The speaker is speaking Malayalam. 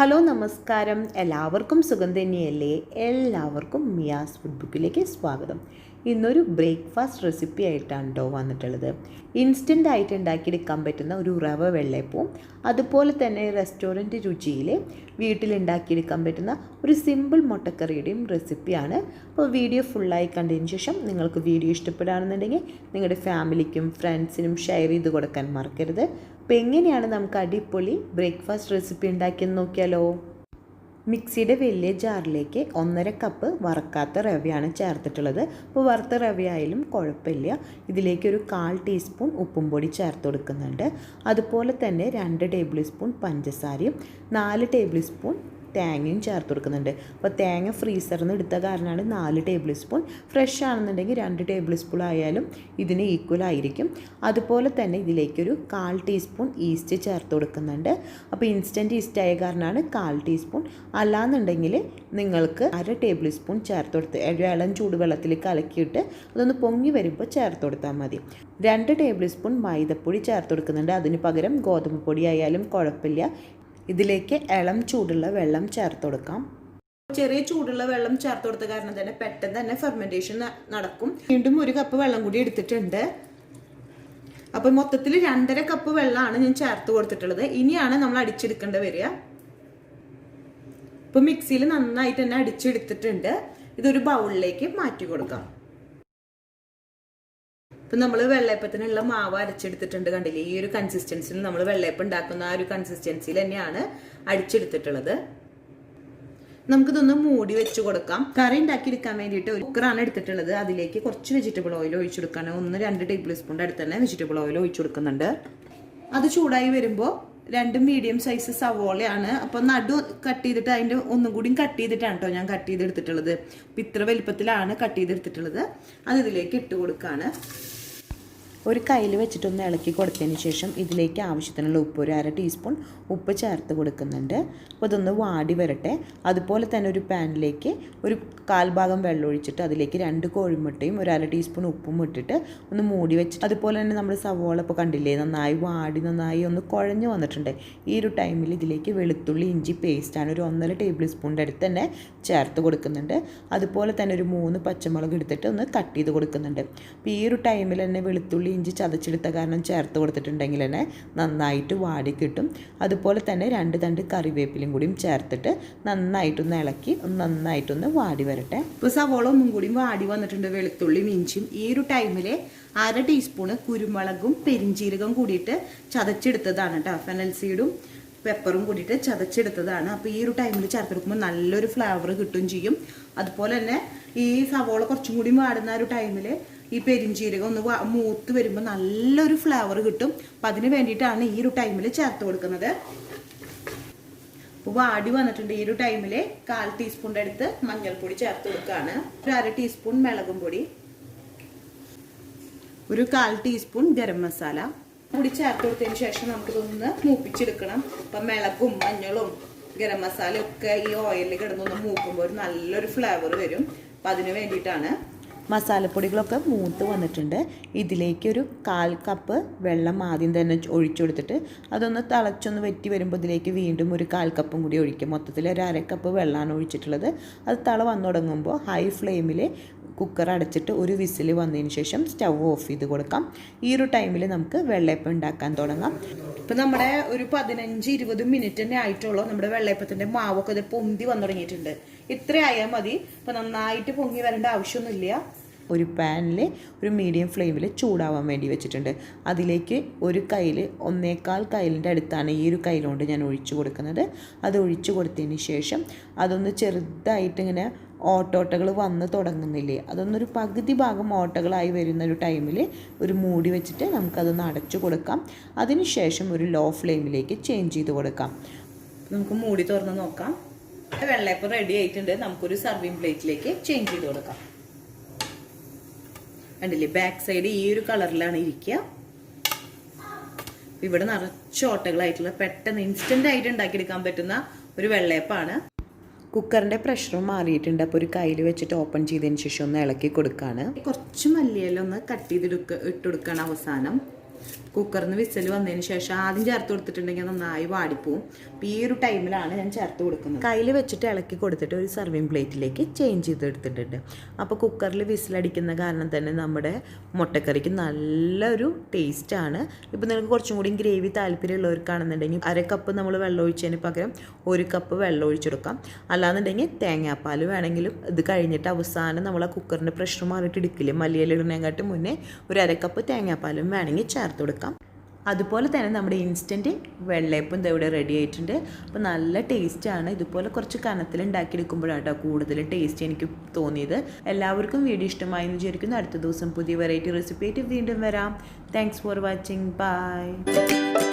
ഹലോ നമസ്കാരം, എല്ലാവർക്കും സുഖം തന്നെയല്ലേ? എല്ലാവർക്കും മിയാസ് ഫുഡ്ബുക്കിലേക്ക് സ്വാഗതം. ഇന്നൊരു ബ്രേക്ക്ഫാസ്റ്റ് റെസിപ്പി ആയിട്ടാണ് കേട്ടോ വന്നിട്ടുള്ളത്. ഇൻസ്റ്റൻ്റ് ആയിട്ട് ഉണ്ടാക്കിയെടുക്കാൻ പറ്റുന്ന ഒരു റവ വെള്ളയപ്പവും അതുപോലെ തന്നെ റെസ്റ്റോറൻറ്റ് രുചിയിൽ വീട്ടിലുണ്ടാക്കിയെടുക്കാൻ പറ്റുന്ന ഒരു സിമ്പിൾ മുട്ടക്കറിയുടെയും റെസിപ്പിയാണ്. അപ്പോൾ വീഡിയോ ഫുള്ളായി കണ്ടതിന് ശേഷം നിങ്ങൾക്ക് വീഡിയോ ഇഷ്ടപ്പെടുകയാണെന്നുണ്ടെങ്കിൽ നിങ്ങളുടെ ഫാമിലിക്കും ഫ്രണ്ട്സിനും ഷെയർ ചെയ്ത് കൊടുക്കാൻ മറക്കരുത്. അപ്പോൾ എങ്ങനെയാണ് നമുക്ക് അടിപൊളി ബ്രേക്ക്ഫാസ്റ്റ് റെസിപ്പി ഉണ്ടാക്കിയെന്ന് നോക്കിയാലോ? മിക്സിയുടെ വലിയ ജാറിലേക്ക് 1.5 കപ്പ് വറുക്കാത്ത റവയാണ് ചേർത്തിട്ടുള്ളത്. അപ്പോൾ വറുത്ത റവയായാലും കുഴപ്പമില്ല. ഇതിലേക്കൊരു 1/4 ടീസ്പൂൺ ഉപ്പും പൊടി ചേർത്ത് കൊടുക്കുന്നുണ്ട്. അതുപോലെ തന്നെ 2 ടേബിൾ സ്പൂൺ പഞ്ചസാരയും 4 ടേബിൾ സ്പൂൺ തേങ്ങയും ചേർത്ത് കൊടുക്കുന്നുണ്ട്. അപ്പോൾ തേങ്ങ ഫ്രീസറിൽ നിന്ന് എടുത്ത കാരണമാണ് 4 ടേബിൾ സ്പൂൺ. ഫ്രഷ് ആണെന്നുണ്ടെങ്കിൽ 2 ടേബിൾ സ്പൂൺ ആയാലും ഇതിന് ഈക്വൽ ആയിരിക്കും. അതുപോലെ തന്നെ ഇതിലേക്കൊരു 1/4 ടീസ്പൂൺ ഈസ്റ്റ് ചേർത്ത് കൊടുക്കുന്നുണ്ട്. അപ്പോൾ ഇൻസ്റ്റൻറ്റ് ഈസ്റ്റ് ആയ കാരണമാണ് 1/4 ടീസ്പൂൺ. അല്ലാന്നുണ്ടെങ്കിൽ നിങ്ങൾക്ക് 1/2 ടേബിൾ സ്പൂൺ ചേർത്ത് കൊടുത്ത് ഇളം ചൂടുവെള്ളത്തിൽ കലക്കിയിട്ട് അതൊന്ന് പൊങ്ങി വരുമ്പോൾ ചേർത്ത് കൊടുത്താൽ മതി. 2 ടേബിൾ സ്പൂൺ മൈദപ്പൊടി ചേർത്ത് കൊടുക്കുന്നുണ്ട്. അതിന് പകരം ഗോതമ്പ് പൊടി ആയാലും കുഴപ്പമില്ല. ഇതിലേക്ക് ഇളം ചൂടുള്ള വെള്ളം ചേർത്ത് കൊടുക്കാം. ചെറിയ ചൂടുള്ള വെള്ളം ചേർത്ത് കൊടുത്ത കാരണം തന്നെ പെട്ടെന്ന് തന്നെ ഫെർമെൻറ്റേഷൻ നടക്കും. വീണ്ടും 1 കപ്പ് വെള്ളം കൂടി എടുത്തിട്ടുണ്ട്. അപ്പോൾ മൊത്തത്തിൽ 2.5 കപ്പ് വെള്ളമാണ് ഞാൻ ചേർത്ത് കൊടുത്തിട്ടുള്ളത്. ഇനിയാണ് നമ്മൾ അടിച്ചെടുക്കേണ്ടി വരിക. ഇപ്പോൾ മിക്സിയിൽ നന്നായിട്ട് തന്നെ അടിച്ചെടുത്തിട്ടുണ്ട്. ഇതൊരു ബൗളിലേക്ക് മാറ്റി കൊടുക്കാം. ഇപ്പം നമ്മൾ വെള്ളയപ്പത്തിനുള്ള മാവ് അരച്ചെടുത്തിട്ടുണ്ട്. കണ്ടില്ലേ, ഈ ഒരു കൺസിസ്റ്റൻസിയിൽ നമ്മൾ വെള്ളയപ്പം ഉണ്ടാക്കുന്ന ആ ഒരു കൺസിസ്റ്റൻസിയിൽ തന്നെയാണ് അടിച്ചെടുത്തിട്ടുള്ളത്. നമുക്കിതൊന്ന് മൂടി വെച്ച് കൊടുക്കാം. കറി ഉണ്ടാക്കിയെടുക്കാൻ വേണ്ടിയിട്ട് ഒരു കുക്കറാണ് എടുത്തിട്ടുള്ളത്. അതിലേക്ക് കുറച്ച് വെജിറ്റബിൾ ഓയിൽ ഒഴിച്ചെടുക്കണം. 2 ടേബിൾ സ്പൂണിൻ്റെ അടുത്ത് തന്നെ വെജിറ്റബിൾ ഓയിൽ ഒഴിച്ചു കൊടുക്കുന്നുണ്ട്. അത് ചൂടായി വരുമ്പോൾ 2 മീഡിയം സൈസ് സവോളയാണ്. അപ്പോൾ നടു കട്ട് ചെയ്തിട്ട് അതിൻ്റെ ഒന്നും കൂടി കട്ട് ചെയ്തിട്ടാണ് കേട്ടോ ഞാൻ കട്ട് ചെയ്തെടുത്തിട്ടുള്ളത്. അപ്പോൾ ഇത്ര വലിപ്പത്തിലാണ് കട്ട് ചെയ്തെടുത്തിട്ടുള്ളത്. അത് ഇതിലേക്ക് ഇട്ട് കൊടുക്കുകയാണ്. ഒരു കയ്യിൽ വെച്ചിട്ടൊന്ന് ഇളക്കി കൊടുത്തതിന് ശേഷം ഇതിലേക്ക് ആവശ്യത്തിനുള്ള ഉപ്പ്, ഒരു 1/2 ടീസ്പൂൺ ഉപ്പ് ചേർത്ത് കൊടുക്കുന്നുണ്ട്. അപ്പോൾ ഇതൊന്ന് വാടി വരട്ടെ. അതുപോലെ തന്നെ ഒരു പാനിലേക്ക് ഒരു 1/4 ഭാഗം വെള്ളം ഒഴിച്ചിട്ട് അതിലേക്ക് 2 കോഴിമുട്ടയും ഒരു 1/2 ടീസ്പൂൺ ഉപ്പും ഇട്ടിട്ട് ഒന്ന് മൂടി വെച്ച്, അതുപോലെ തന്നെ നമ്മൾ സവോള ഇപ്പോൾ കണ്ടില്ലേ നന്നായി വാടി നന്നായി ഒന്ന് കുഴഞ്ഞു വന്നിട്ടുണ്ട്. ഈ ഒരു ടൈമിൽ ഇതിലേക്ക് വെളുത്തുള്ളി ഇഞ്ചി പേസ്റ്റാണ് ഒരു 1.5 ടേബിൾ സ്പൂണിൻ്റെ അടുത്ത് തന്നെ ചേർത്ത് കൊടുക്കുന്നുണ്ട്. അതുപോലെ തന്നെ ഒരു 3 പച്ചമുളക് എടുത്തിട്ട് ഒന്ന് കട്ട് ചെയ്ത് കൊടുക്കുന്നുണ്ട്. അപ്പോൾ ഈ ഒരു ടൈമിൽ തന്നെ വെളുത്തുള്ളി ഇഞ്ചി ചതച്ചെടുത്ത കാരണം ചേർത്ത് കൊടുത്തിട്ടുണ്ടെങ്കിൽ തന്നെ നന്നായിട്ട് വാടി കിട്ടും. അതുപോലെ തന്നെ 2 തണ്ട് കറിവേപ്പിലും കൂടിയും ചേർത്തിട്ട് നന്നായിട്ടൊന്ന് ഇളക്കി നന്നായിട്ടൊന്ന് വാടി വരട്ടെ. ഇപ്പോൾ സവോള ഒന്നും കൂടിയും വാടി വന്നിട്ടുണ്ട്, വെളുത്തുള്ളിയും ഇഞ്ചിയും. ഈ ഒരു ടൈമിൽ 1/2 ടീസ്പൂണ് കുരുമുളകും പെരിഞ്ചീരകം കൂടിയിട്ട് ചതച്ചെടുത്തതാണ് കേട്ടോ. ഫെനൽ സീഡും പെപ്പറും കൂടിയിട്ട് ചതച്ചെടുത്തതാണ്. അപ്പോൾ ഈ ഒരു ടൈമിൽ ചേർത്ത് കൊടുക്കുമ്പോൾ നല്ലൊരു ഫ്ലേവർ കിട്ടുകയും ചെയ്യും. അതുപോലെ തന്നെ ഈ സവോള കുറച്ചും കൂടി വാടുന്ന ഒരു ടൈമിൽ ഈ പെരിഞ്ചീരകം ഒന്ന് മൂത്ത് വരുമ്പോൾ നല്ലൊരു ഫ്ലേവർ കിട്ടും. അപ്പം അതിന് വേണ്ടിയിട്ടാണ് ഈ ഒരു ടൈമിൽ ചേർത്ത് കൊടുക്കുന്നത്. അപ്പോൾ വാടി വന്നിട്ടുണ്ട്. ഈ ഒരു ടൈമിൽ 1/4 ടീസ്പൂണിൻ്റെ അടുത്ത് മഞ്ഞൾപ്പൊടി ചേർത്ത് കൊടുക്കുകയാണ്. ഒരു 1/2 ടീസ്പൂൺ മുളകും പൊടി, ഒരു 1/4 ടീസ്പൂൺ ഗരം മസാല കൂടി ചേർത്ത് കൊടുത്തതിന് ശേഷം നമുക്കിതൊന്ന് മൂപ്പിച്ചെടുക്കണം. അപ്പം മുളകും മഞ്ഞളും ഗരം മസാലയും ഒക്കെ ഈ ഓയിലിൽ കിടന്നൊന്ന് മൂക്കുമ്പോൾ ഒരു നല്ലൊരു ഫ്ലേവർ വരും. അപ്പം അതിന് വേണ്ടിയിട്ടാണ്. മസാലപ്പൊടികളൊക്കെ മൂത്ത് വന്നിട്ടുണ്ട്. ഇതിലേക്കൊരു 1/4 കപ്പ് വെള്ളം ആദ്യം തന്നെ ഒഴിച്ചു കൊടുത്തിട്ട് അതൊന്ന് തിളച്ചൊന്ന് വറ്റി വരുമ്പോൾ ഇതിലേക്ക് വീണ്ടും ഒരു 1/4 കപ്പും കൂടി ഒഴിക്കും. മൊത്തത്തിൽ ഒരു 1/2 കപ്പ് വെള്ളമാണ് ഒഴിച്ചിട്ടുള്ളത്. അത് തിള വന്നു തുടങ്ങുമ്പോൾ ഹൈ ഫ്ലെയിമിൽ കുക്കർ അടച്ചിട്ട് ഒരു വിസിൽ വന്നതിന് ശേഷം സ്റ്റൗ ഓഫ് ചെയ്ത് കൊടുക്കാം. ഈ ഒരു ടൈമിൽ നമുക്ക് വെള്ളയപ്പം ഉണ്ടാക്കാൻ തുടങ്ങാം. ഇപ്പം നമ്മുടെ ഒരു 15-20 മിനിറ്റ് തന്നെ ആയിട്ടുള്ളൂ. നമ്മുടെ വെള്ളയപ്പത്തിൻ്റെ മാവൊക്കെ ഇത് പൊന്തി വന്നു തുടങ്ങിയിട്ടുണ്ട്. ഇത്ര ആയാൽ മതി. ഇപ്പം നന്നായിട്ട് പൊങ്ങി വരേണ്ട ആവശ്യമൊന്നുമില്ല. ഒരു പാനിൽ ഒരു മീഡിയം ഫ്ലെയിമിൽ ചൂടാവാൻ വേണ്ടി വെച്ചിട്ടുണ്ട്. അതിലേക്ക് ഒരു കയ്യിൽ 1/4 കയ്യിലിൻ്റെ അടുത്താണ് ഈ ഒരു കയ്യിലുകൊണ്ട് ഞാൻ ഒഴിച്ചു കൊടുക്കുന്നത്. അത് ഒഴിച്ചു കൊടുത്തതിന് ശേഷം അതൊന്ന് ചെറുതായിട്ട് ഇങ്ങനെ ഓട്ടോട്ടകൾ വന്ന് തുടങ്ങുന്നില്ലേ, അതൊന്നൊരു പകുതി ഭാഗം ഓട്ടകളായി വരുന്ന ഒരു ടൈമിൽ ഒരു മൂടി വെച്ചിട്ട് നമുക്കതൊന്ന് അടച്ചു കൊടുക്കാം. അതിനുശേഷം ഒരു ലോ ഫ്ലെയിമിലേക്ക് ചേഞ്ച് ചെയ്ത് കൊടുക്കാം. നമുക്ക് മൂടി തുറന്ന് നോക്കാം. വെള്ളയപ്പം റെഡി ആയിട്ടുണ്ട്. നമുക്കൊരു സർവിങ് പ്ലേറ്റിലേക്ക് ചേഞ്ച് ചെയ്ത് കൊടുക്കാം. കണ്ടില്ലേ, ബാക്ക് സൈഡ് ഈ ഒരു കളറിലാണ് ഇരിക്കുക. ഇവിടെ നിറച്ച് ഓട്ടകളായിട്ടുള്ള പെട്ടെന്ന് ഇൻസ്റ്റൻ്റ് ആയിട്ട് ഉണ്ടാക്കിയെടുക്കാൻ പറ്റുന്ന ഒരു വെള്ളയപ്പമാണ്. കുക്കറിൻ്റെ പ്രഷറും മാറിയിട്ടുണ്ട്. അപ്പോൾ ഒരു കയ്യിൽ വെച്ചിട്ട് ഓപ്പൺ ചെയ്തതിന് ശേഷം ഒന്ന് ഇളക്കി കൊടുക്കുകയാണ്. കുറച്ച് മല്ലിയില ഒന്ന് കട്ട് ചെയ്ത് ഇട്ട് കൊടുക്കുകയാണ് അവസാനം. കുക്കറിൽ നിന്ന് വിസിൽ വന്നതിന് ശേഷം ആദ്യം ചേർത്ത് കൊടുത്തിട്ടുണ്ടെങ്കിൽ നന്നായി വാടിപ്പോവും. അപ്പോൾ ഈ ഒരു ടൈമിലാണ് ഞാൻ ചേർത്ത് കൊടുക്കുന്നത്. കയ്യിൽ വെച്ചിട്ട് ഇളക്കി കൊടുത്തിട്ട് ഒരു സർവിങ് പ്ലേറ്റിലേക്ക് ചേഞ്ച് ചെയ്തെടുത്തിട്ടുണ്ട്. അപ്പോൾ കുക്കറിൽ വിസിലടിക്കുന്ന കാരണം തന്നെ നമ്മുടെ മുട്ടക്കറിക്ക് നല്ലൊരു ടേസ്റ്റാണ്. ഇപ്പോൾ നിങ്ങൾക്ക് കുറച്ചും കൂടി ഗ്രേവി താല്പര്യമുള്ളവർക്കാണെന്നുണ്ടെങ്കിൽ 1/2 കപ്പ് നമ്മൾ വെള്ളം ഒഴിച്ചതിന് പകരം 1 കപ്പ് വെള്ളം ഒഴിച്ചെടുക്കാം. അല്ലാന്നുണ്ടെങ്കിൽ തേങ്ങാപ്പാൽ വേണമെങ്കിലും ഇത് കഴിഞ്ഞിട്ട് അവസാനം നമ്മൾ ആ കുക്കറിൻ്റെ പ്രഷർ മാറിയിട്ട് എടുക്കില്ലേ, മല്ലിയില ഇടുന്നതിനെക്കാട്ടും മുന്നേ ഒരു 1/2 കപ്പ് തേങ്ങാപ്പാലും വേണമെങ്കിൽ ചേർത്ത് കൊടുക്കാം. അതുപോലെ തന്നെ നമ്മുടെ ഇൻസ്റ്റൻറ്റ് വെള്ളയപ്പം ഇവിടെ റെഡി ആയിട്ടുണ്ട്. അപ്പോൾ നല്ല ടേസ്റ്റാണ്. ഇതുപോലെ കുറച്ച് കനത്തിൽ ഉണ്ടാക്കിയെടുക്കുമ്പോഴാട്ടോ കൂടുതൽ ടേസ്റ്റ് എനിക്ക് തോന്നിയത്. എല്ലാവർക്കും വീഡിയോ ഇഷ്ടമായി എന്ന് വിചാരിക്കുന്നു. അടുത്ത ദിവസം പുതിയ വെറൈറ്റി റെസിപ്പി ആയിട്ട് വീണ്ടും വരാം. Thanks for watching. ബൈ.